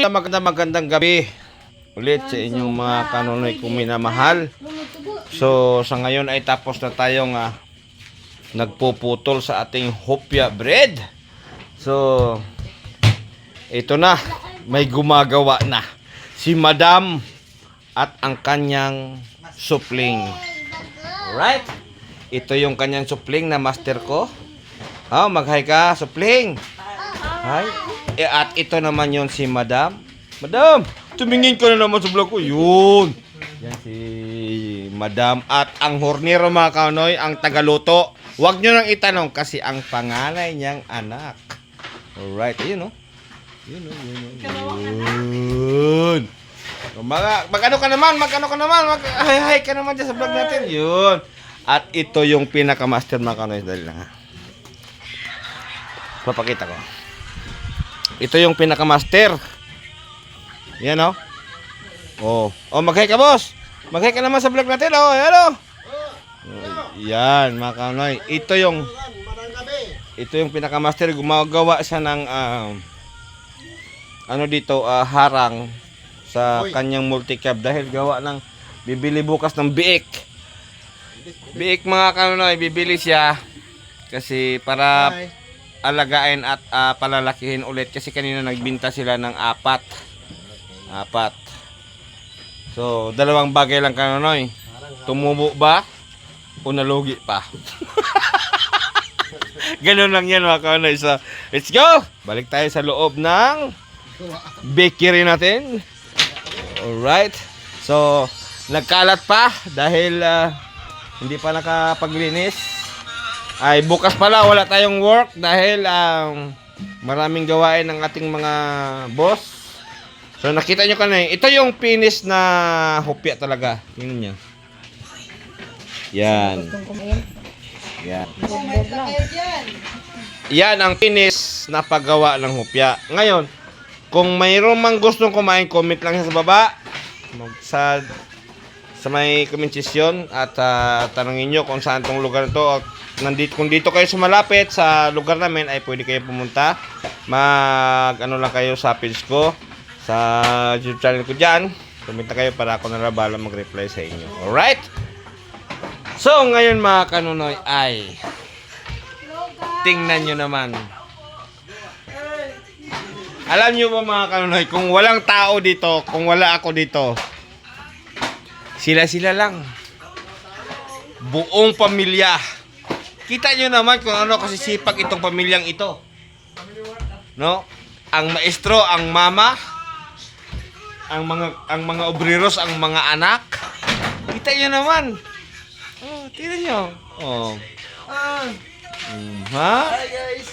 magandang gabi ulit sa inyong mga kanunoy kong minamahal. So sa ngayon ay tapos na tayong nagpuputol sa ating hopya bread. So ito na, may gumagawa na si Madam at ang kanyang supling. Alright, ito yung kanyang supling na master ko. Mag-hi ka, supling. Hi. At ito naman yon si Madam. Madam, tumingin ka na naman sa vlog ko. Yun. Yan si Madam. At ang hornero mga kaunoy, ang tagaluto. Huwag nyo nang itanong kasi ang panganay niyang anak. Alright, ayun o. Yun. Mag-ano ka naman, mag-hi ka naman dyan sa vlog natin. Yun. At ito yung pinaka-master mga kaunoy. Dali lang ha. Papakita ko. Ito yung pinaka-master. Yan o. Mag-hi ka boss. Mag-hi ka naman sa vlog natin. Ayan o. Yan mga kaunoy. Ito yung pinaka-master. Gumagawa siya ng harang sa kanyang multi-cab dahil gawa ng bibili bukas ng biik. Biik mga kaunoy, bibili siya kasi para alagain at palalakihin ulit kasi kanina nagbinta sila ng apat. So, dalawang bagay lang kaunoy. Tumubo ba o nalugi pa? Ganun lang yan mga kaunoy. So, let's go! Balik tayo sa loob ng bakery natin. Alright. So, nagkalat pa dahil hindi pa nakapaglinis. Ay bukas pala wala tayong work dahil maraming gawain ng ating mga boss. So nakita nyo kanina, ito yung finish na hopya talaga. Tingnan nyo. Yan. Yan ang finish na paggawa ng hopya. Ngayon, kung mayroon mang gustong kumain, comment lang sa baba. Sa may comment section at tanongin nyo kung saan tong lugar na to. Kung dito kayo sa malapit sa lugar namin ay pwede kayo pumunta. Ano lang kayo sa page ko, sa YouTube channel ko dyan. Kumenta kayo para ako narabala mag-reply sa inyo. Alright? So ngayon mga kanunoy ay tingnan nyo naman. Alam nyo ba mga kanunoy, kung walang tao dito, kung wala ako dito, sila lang. Buong pamilya. Kita nyo naman kung ano kasi sipag itong pamilyang ito. No? Ang maestro, ang mama, ang mga obreros, ang mga anak. Kita nyo naman. Tingnan nyo. Hi guys.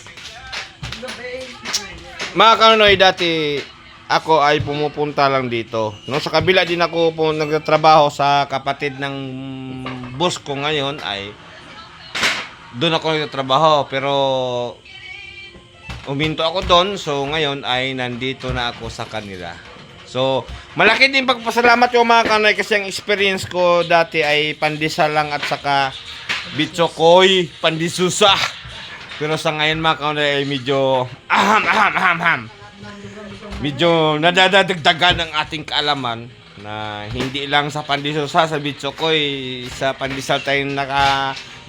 Mga kanunoy, dati ako ay pumupunta lang dito. No, sa kabila din ako nagtatrabaho sa kapatid ng boss ko ngayon ay doon ako nagtatrabaho, pero uminto ako doon. So ngayon ay nandito na ako sa kanila. So malaki din pagpasalamat yung mga kanay kasi ang experience ko dati ay pandesal lang at saka bitsokoy, pandisusa. Pero sa ngayon mga kanay ay medyo medyo nadadagdagan ang ating kaalaman na hindi lang sa pandisusa, sa bitsokoy, sa pandesal tayo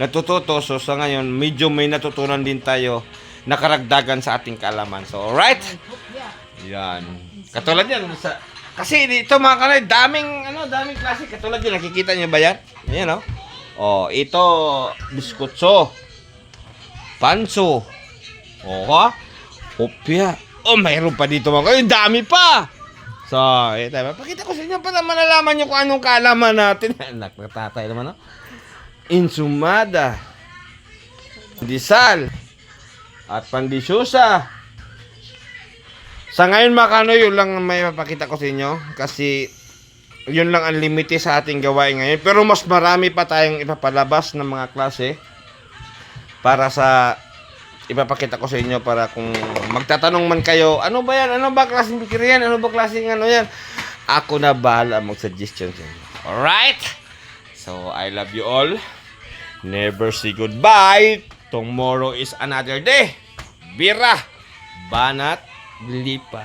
natututo. So sa ngayon medyo may natutunan din tayo na karagdagan sa ating kaalaman. So alright. Yan. Katulad yan kasi dito mga kanay, daming klase. Katulad yan, nakikita niyo ba yan? Ayan ito biskutso, panso, hopya. Mayroon pa dito mga kanay, dami pa. So, pakita ko sa inyo para malalaman nyo kung anong kaalaman natin. Anak na tatay naman insumada, pandesal, at pandisusa. Sa ngayon mga kanoy, yun lang may mapakita ko sa inyo. Kasi yun lang ang limite sa ating gawain ngayon. Pero mas marami pa tayong ipapalabas ng mga klase para sa ipapakita ko sa inyo, para kung magtatanong man kayo, ano ba yan? Ano ba klaseng bikiri yan? Ano ba klaseng ano yan? Ako na bahala mag-suggestion sa inyo. Alright? So, I love you all. Never say goodbye. Tomorrow is another day. Bira, banat, lipa.